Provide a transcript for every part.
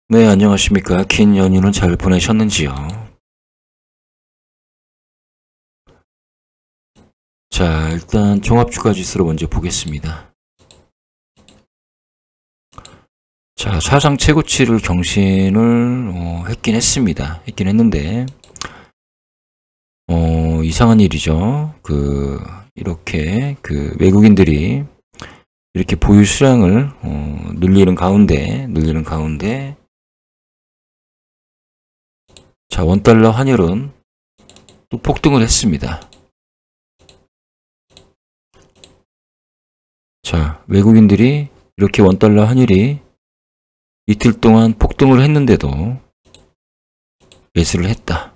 네, 안녕하십니까. 긴 연휴는 잘 보내셨는지요? 자, 일단 종합주가지수로 먼저 보겠습니다. 자, 사상 최고치를 경신을 했긴 했습니다. 했긴 했는데 이상한 일이죠. 이렇게 외국인들이 이렇게 보유 수량을 늘리는 가운데 자, 원달러 환율은 또 폭등을 했습니다. 자, 외국인들이 이렇게 원달러 환율이 이틀 동안 폭등을 했는데도 매수를 했다.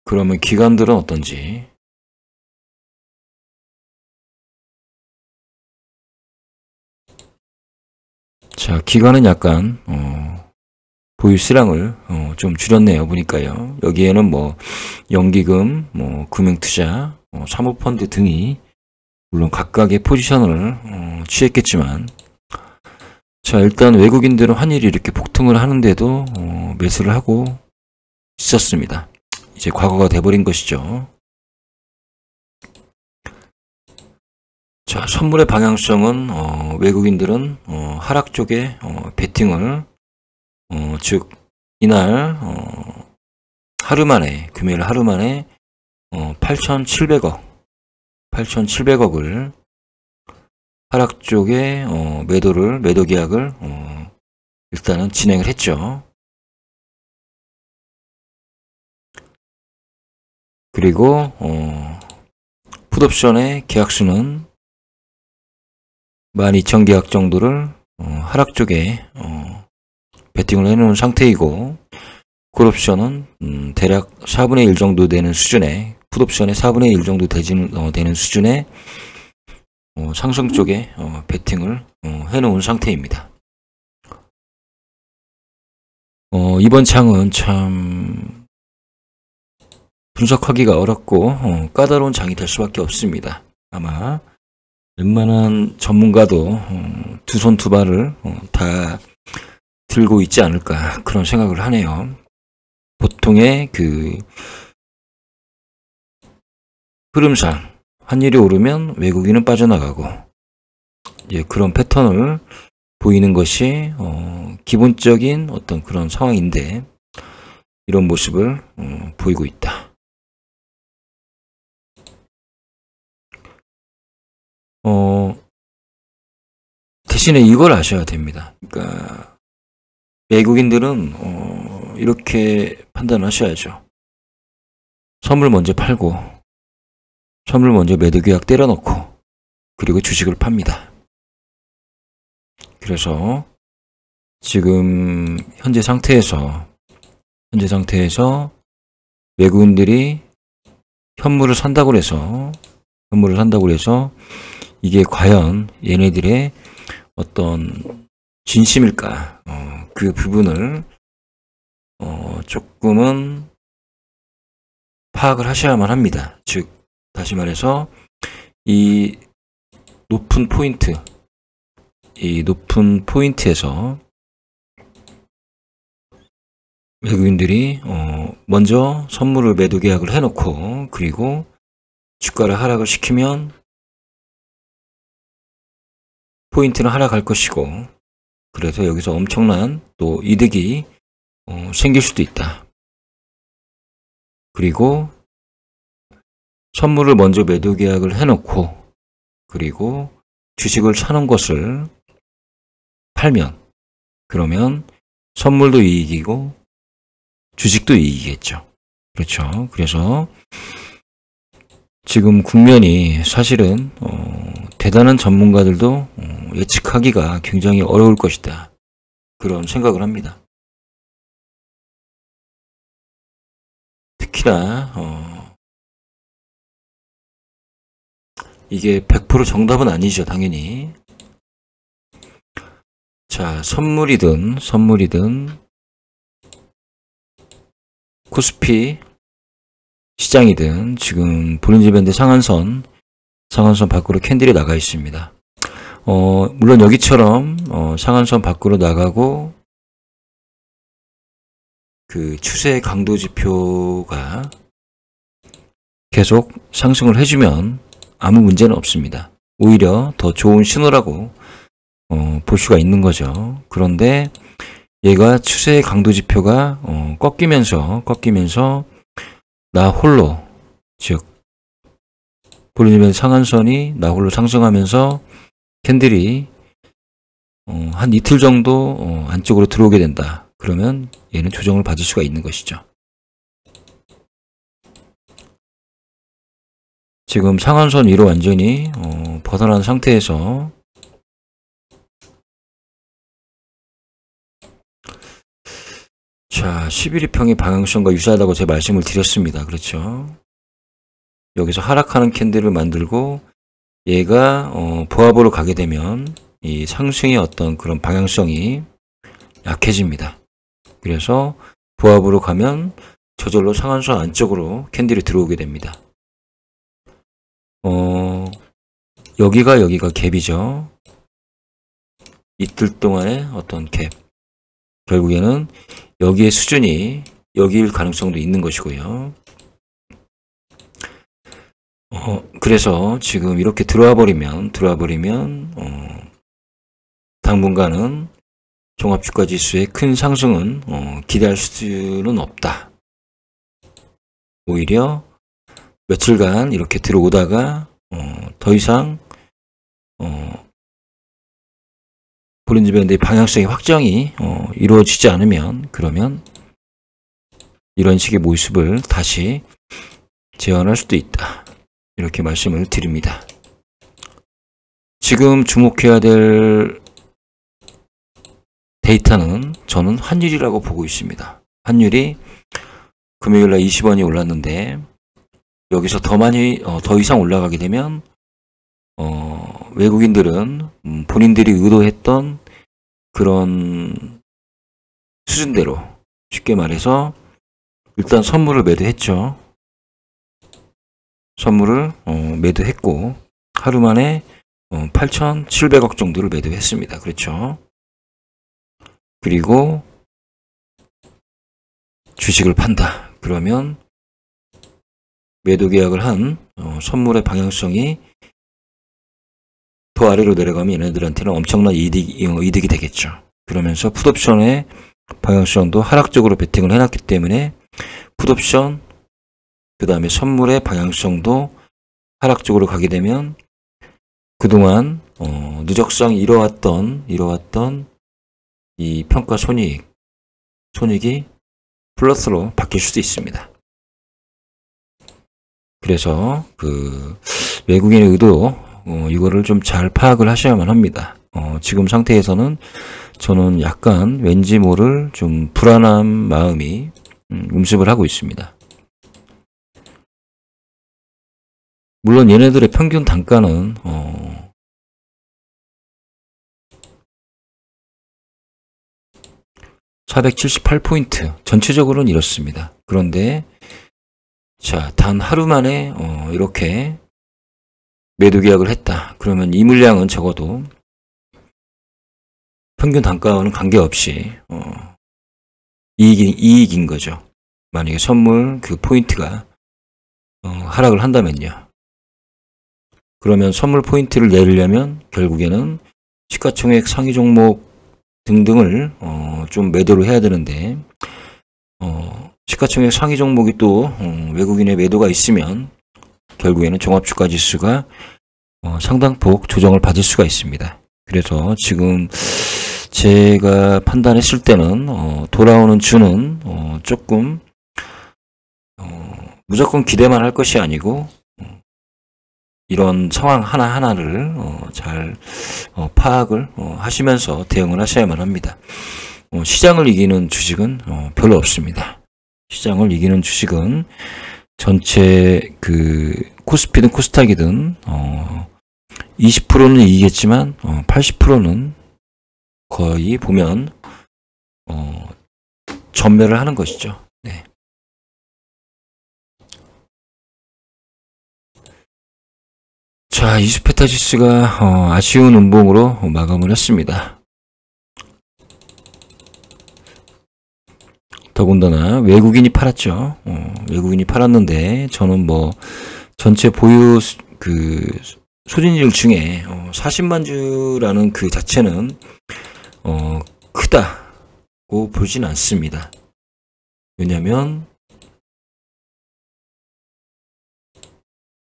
그러면 기관들은 어떤지? 자, 기관은 약간 보유 수량을 좀 줄였네요. 보니까요. 여기에는 뭐 연기금, 뭐 금융투자, 사모펀드 등이 물론 각각의 포지션을 취했겠지만, 자, 일단 외국인들은 환율이 이렇게 폭등을 하는데도 매수를 하고 있었습니다. 이제 과거가 돼버린 것이죠. 자, 선물의 방향성은 외국인들은 하락 쪽에 베팅을 즉 이날 하루 만에, 금요일 하루 만에 8,700억을 하락 쪽에 매도 계약을 일단은 진행을 했죠. 그리고 풋옵션의 계약수는 12,000계약 정도를 하락 쪽에 베팅을 해놓은 상태이고, 콜옵션은 대략 4분의 1 정도 되는 수준의, 풋옵션의 4분의 1 정도 되는 수준의 상승 쪽에 베팅을 해놓은 상태입니다. 이번 장은 참 분석하기가 어렵고 까다로운 장이 될 수밖에 없습니다. 아마 웬만한 전문가도 두 손 두 발을 다 들고 있지 않을까, 그런 생각을 하네요. 보통의 흐름상 환율이 오르면 외국인은 빠져나가고, 그런 패턴을 보이는 것이 기본적인 어떤 그런 상황인데, 이런 모습을 보이고 있다. 대신에 이걸 아셔야 됩니다. 그러니까 외국인들은 이렇게 판단하셔야죠. 선물 먼저 팔고, 선물 먼저 매도 계약 때려넣고, 그리고 주식을 팝니다. 그래서 지금 현재 상태에서 외국인들이 현물을 산다고 해서 이게 과연 얘네들의 어떤 진심일까? 그 부분을 조금은 파악을 하셔야만 합니다. 즉, 다시 말해서 이 높은 포인트에서 외국인들이 먼저 선물을 매도 계약을 해놓고, 그리고 주가를 하락을 시키면 포인트는 하락할 것이고, 그래서 여기서 엄청난 또 이득이 생길 수도 있다. 그리고 선물을 먼저 매도 계약을 해놓고, 그리고 주식을 사놓은 것을 팔면, 그러면 선물도 이익이고 주식도 이익이겠죠. 그렇죠. 그래서 지금 국면이 사실은 대단한 전문가들도 예측하기가 굉장히 어려울 것이다, 그런 생각을 합니다. 특히나 이게 100% 정답은 아니죠, 당연히. 자, 선물이든 코스피 시장이든 지금 볼린저 밴드 상한선 밖으로 캔들이 나가 있습니다. 물론 여기처럼 상한선 밖으로 나가고 그 추세 강도 지표가 계속 상승을 해주면 아무 문제는 없습니다. 오히려 더 좋은 신호라고 볼 수가 있는 거죠. 그런데 얘가 추세 강도 지표가 꺾이면서 나 홀로, 즉 볼리니벨 상한선이 나 홀로 상승하면서 캔들이 한 이틀 정도 안쪽으로 들어오게 된다. 그러면 얘는 조정을 받을 수가 있는 것이죠. 지금 상한선 위로 완전히 벗어난 상태에서 자, 11일평의 방향성과 유사하다고 제가 말씀을 드렸습니다. 그렇죠? 여기서 하락하는 캔들을 만들고 얘가 보합으로 가게 되면 이 상승의 어떤 그런 방향성이 약해집니다. 그래서 보합으로 가면 저절로 상한선 안쪽으로 캔들이 들어오게 됩니다. 여기가 갭이죠. 이틀 동안의 어떤 갭. 결국에는 여기의 수준이 여기일 가능성도 있는 것이고요. 그래서 지금 이렇게 들어와 버리면 당분간은 종합주가 지수의 큰 상승은 기대할 수는 없다. 오히려 며칠간 이렇게 들어오다가 더 이상 볼린저 밴드의 방향성의 확정이 이루어지지 않으면 그러면 이런 식의 모습을 다시 재현할 수도 있다. 이렇게 말씀을 드립니다. 지금 주목해야 될 데이터는 저는 환율이라고 보고 있습니다. 환율이 금요일날 20원이 올랐는데 여기서 더 이상 올라가게 되면 외국인들은 본인들이 의도했던 그런 수준대로 쉽게 말해서 일단 선물을 매도했죠. 선물을 매도했고 하루 만에 8,700억 정도를 매도했습니다. 그렇죠. 그리고 주식을 판다. 그러면 매도 계약을 한 선물의 방향성이 더 아래로 내려가면 얘네들한테는 엄청난 이득이 되겠죠. 그러면서 풋옵션의 방향성도 하락적으로 베팅을 해놨기 때문에 풋옵션 그 다음에 선물의 방향성도 하락적으로 가게 되면 그동안 누적성 이뤄왔던 이 평가 손익이 플러스로 바뀔 수도 있습니다. 그래서 그 외국인의 의도 이거를 좀 잘 파악을 하셔야만 합니다. 지금 상태에서는 저는 약간 왠지 모를 좀 불안한 마음이 음습을 하고 있습니다. 물론 얘네들의 평균 단가는 478포인트 전체적으로는 이렇습니다. 그런데 자, 단 하루 만에 이렇게 매도 계약을 했다. 그러면 이 물량은 적어도 평균 단가와는 관계없이 이익인 거죠. 만약에 선물 그 포인트가 하락을 한다면요. 그러면 선물 포인트를 내리려면 결국에는 시가총액 상위 종목 등등을 좀 매도를 해야 되는데 시가총액 상위 종목이 또 외국인의 매도가 있으면 결국에는 종합주가지수가 상당폭 조정을 받을 수가 있습니다. 그래서 지금 제가 판단했을 때는 돌아오는 주는 조금 무조건 기대만 할 것이 아니고 이런 상황 하나하나를 잘 파악을 하시면서 대응을 하셔야만 합니다. 시장을 이기는 주식은 별로 없습니다. 시장을 이기는 주식은 전체 그 코스피든 코스닥이든 20%는 이기겠지만 80%는 거의 보면 전멸을 하는 것이죠. 네. 자, 자, 이스페타시스가 아쉬운 운봉으로 마감을 했습니다. 더군다나 외국인이 팔았죠. 외국인이 팔았는데 저는 뭐 전체 보유 그 소진율 중에 40만 주라는 그 자체는 크다고 보진 않습니다. 왜냐면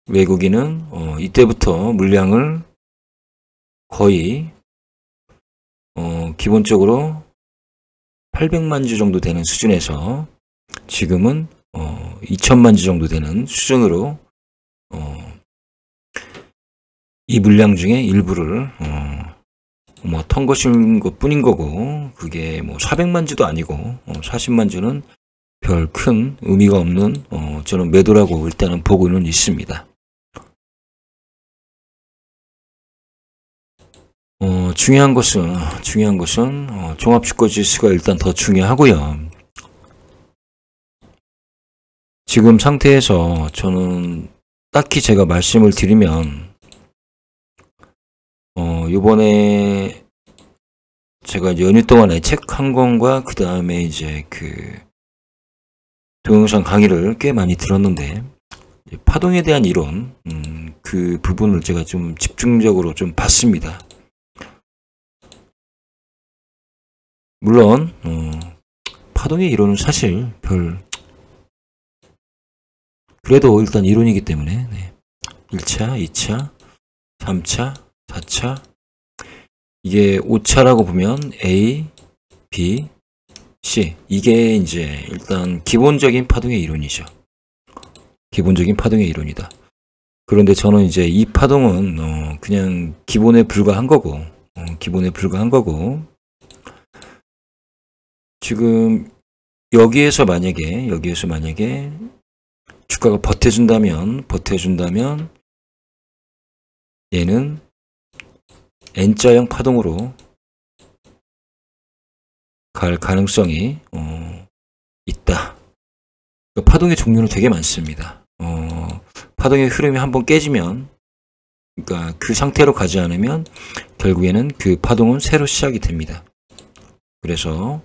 외국인은 이때부터 물량을 거의 기본적으로 800만 주 정도 되는 수준에서 지금은 2000만 주 정도 되는 수준으로 이 물량 중에 일부를 뭐 턴것인 것 뿐인 거고, 그게 뭐 400만 주도 아니고 40만 주는 별 큰 의미가 없는 저는 매도라고 일단은 보고는 있습니다. 중요한 것은 종합주가지수가 일단 더 중요하고요. 지금 상태에서 저는 딱히 제가 말씀을 드리면 요번에 제가 이제 연휴 동안에 책 한 권과 그 다음에 이제 그 동영상 강의를 꽤 많이 들었는데, 파동에 대한 이론 그 부분을 제가 좀 집중적으로 좀 봤습니다. 물론 파동의 이론은 사실 그래도 일단 이론이기 때문에 1차, 2차, 3차, 4차, 이게 5차라고 보면 A, B, C, 이게 이제 일단 기본적인 파동의 이론이죠. 기본적인 파동의 이론이다. 그런데 저는 이제 이 파동은 그냥 기본에 불과한 거고, 지금 여기에서 만약에 주가가 버텨준다면 얘는 N자형 파동으로 갈 가능성이 있다. 파동의 종류는 되게 많습니다. 파동의 흐름이 한번 깨지면, 그러니까 그 상태로 가지 않으면 결국에는 그 파동은 새로 시작이 됩니다. 그래서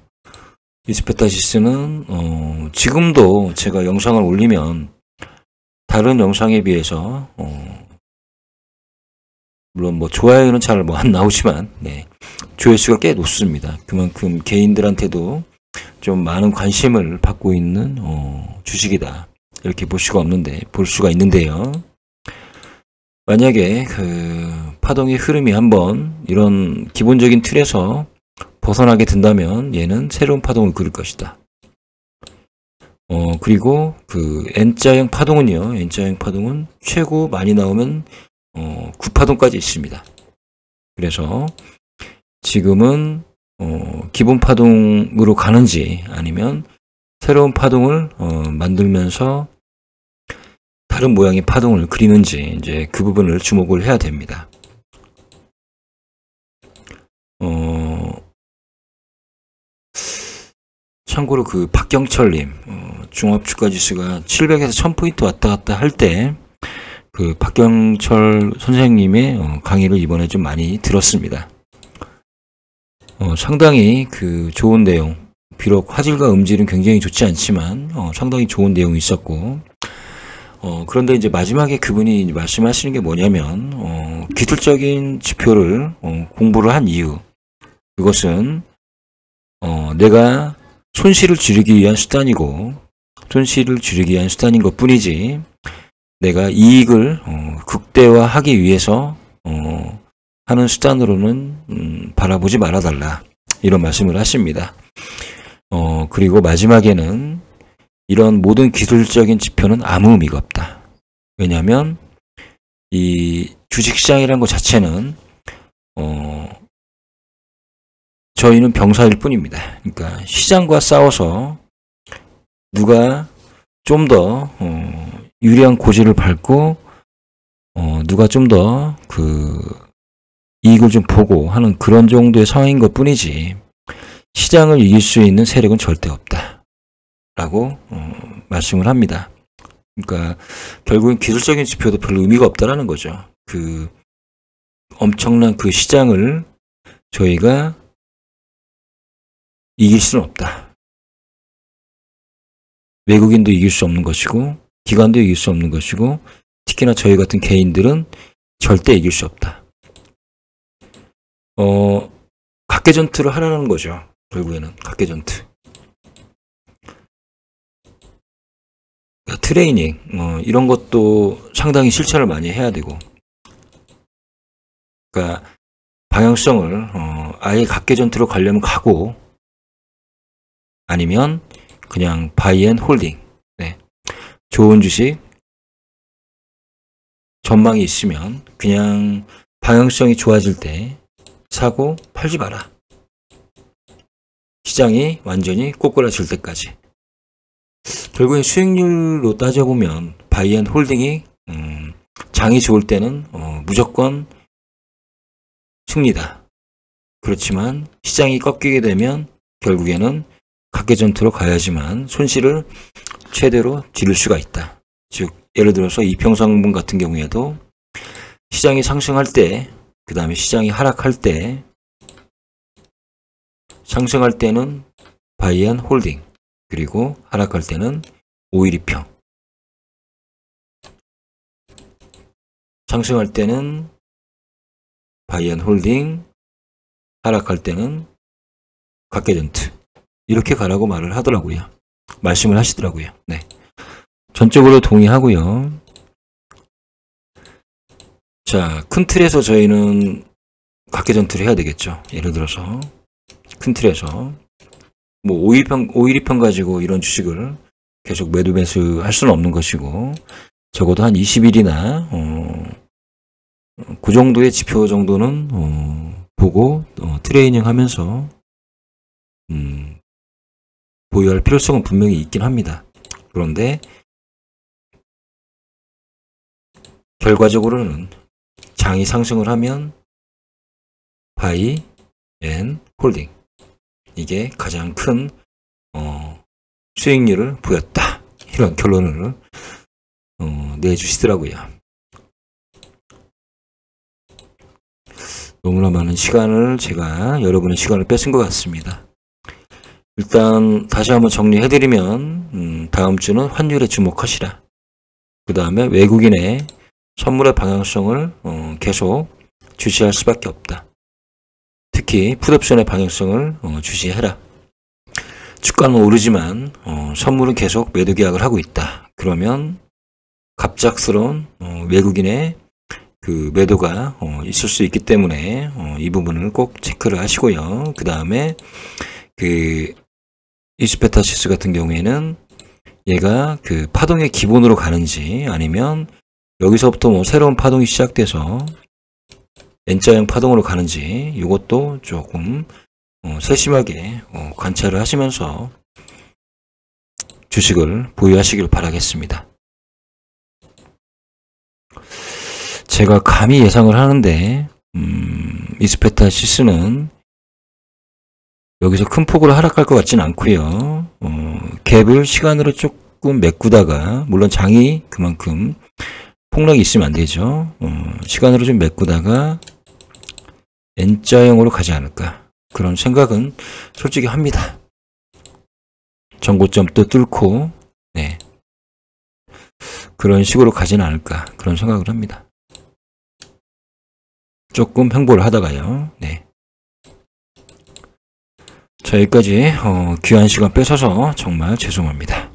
이스페타시스는 지금도 제가 영상을 올리면 다른 영상에 비해서 물론 뭐 좋아요는 잘 뭐 안 나오지만 조회수가 꽤 높습니다. 그만큼 개인들한테도 좀 많은 관심을 받고 있는 주식이다, 이렇게 볼 수가 있는데요. 만약에 그 파동의 흐름이 한번 이런 기본적인 틀에서 벗어나게 된다면 얘는 새로운 파동을 그릴 것이다. 그리고 그 N자형 파동은요, N자형 파동은 최고 많이 나오면 9파동까지 있습니다. 그래서 지금은 기본 파동으로 가는지 아니면 새로운 파동을 만들면서 다른 모양의 파동을 그리는지, 이제 그 부분을 주목을 해야 됩니다. 참고로 그 박경철님, 종합주가지수가 700에서 1000포인트 왔다 갔다 할 때 그 박경철 선생님의 강의를 이번에 좀 많이 들었습니다. 상당히 그 좋은 내용, 비록 화질과 음질은 굉장히 좋지 않지만 상당히 좋은 내용이 있었고, 그런데 이제 마지막에 그분이 말씀하시는 게 뭐냐면 기술적인 지표를 공부를 한 이유, 그것은 내가 손실을 줄이기 위한 수단인 것 뿐이지 내가 이익을 극대화하기 위해서 하는 수단으로는 바라보지 말아달라, 이런 말씀을 하십니다. 그리고 마지막에는 이런 모든 기술적인 지표는 아무 의미가 없다. 왜냐하면 이 주식시장이라는 것 자체는 저희는 병사일 뿐입니다. 그러니까 시장과 싸워서 누가 좀 더 유리한 고지를 밟고 누가 좀 더 그 이익을 좀 보고 하는 그런 정도의 상황인 것 뿐이지 시장을 이길 수 있는 세력은 절대 없다 라고 말씀을 합니다. 그러니까 결국엔 기술적인 지표도 별로 의미가 없다라는 거죠. 그 엄청난 그 시장을 저희가 이길 수는 없다. 외국인도 이길 수 없는 것이고 기관도 이길 수 없는 것이고 특히나 저희 같은 개인들은 절대 이길 수 없다. 각계전투를 하라는 거죠. 결국에는 각계전투. 트레이닝 이런 것도 상당히 실천을 많이 해야 되고, 그러니까 방향성을 아예 각계전투로 가려면 가고, 아니면 그냥 바이 앤 홀딩. 네. 좋은 주식 전망이 있으면 그냥 방향성이 좋아질 때 사고 팔지 마라. 시장이 완전히 꼬꾸라질 때까지. 결국엔 수익률로 따져보면 바이 앤 홀딩이 장이 좋을 때는 무조건 승리다. 그렇지만 시장이 꺾이게 되면 결국에는 각계전투로 가야지만 손실을 최대로 줄일 수가 있다. 즉 예를 들어서 이평선분 같은 경우에도 시장이 상승할 때, 그 다음에 시장이 하락할 때, 상승할 때는 바이 앤 홀딩, 그리고 하락할 때는 5일2평. 상승할 때는 바이 앤 홀딩, 하락할 때는 각계전투. 이렇게 가라고 말을 하더라고요. 말씀을 하시더라고요. 네. 전적으로 동의하고요. 자, 큰 틀에서 저희는 각계전투를 해야 되겠죠. 예를 들어서 큰 틀에서 뭐 5일2평 가지고 이런 주식을 계속 매수 할 수는 없는 것이고, 적어도 한 20일이나 그 정도의 지표 정도는 보고 트레이닝 하면서 보유할 필요성은 분명히 있긴 합니다. 그런데 결과적으로는 장이 상승을 하면 바이 앤 홀딩, 이게 가장 큰 수익률을 보였다. 이런 결론을 내주시더라고요. 너무나 많은 시간을 제가 여러분의 시간을 뺏은 것 같습니다. 일단 다시 한번 정리해드리면 다음 주는 환율에 주목하시라. 그 다음에 외국인의 선물의 방향성을 계속 주시할 수밖에 없다. 특히 풋옵션의 방향성을 주시해라. 주가는 오르지만 선물은 계속 매도 계약을 하고 있다. 그러면 갑작스러운 외국인의 그 매도가 있을 수 있기 때문에 이 부분을 꼭 체크를 하시고요. 그 다음에 그 이스페타시스 같은 경우에는 얘가 그 파동의 기본으로 가는지, 아니면 여기서부터 뭐 새로운 파동이 시작돼서 N자형 파동으로 가는지, 이것도 조금 세심하게 관찰을 하시면서 주식을 보유하시길 바라겠습니다. 제가 감히 예상을 하는데 이스페타시스는 여기서 큰 폭으로 하락할 것 같지는 않고요. 갭을 시간으로 조금 메꾸다가, 물론 장이 그만큼 폭락이 있으면 안 되죠. 시간으로 좀 메꾸다가 N자형으로 가지 않을까, 그런 생각은 솔직히 합니다. 전고점도 뚫고, 네, 그런 식으로 가지는 않을까, 그런 생각을 합니다. 조금 횡보를 하다가요. 네. 자, 여기까지 귀한 시간 뺏어서 정말 죄송합니다.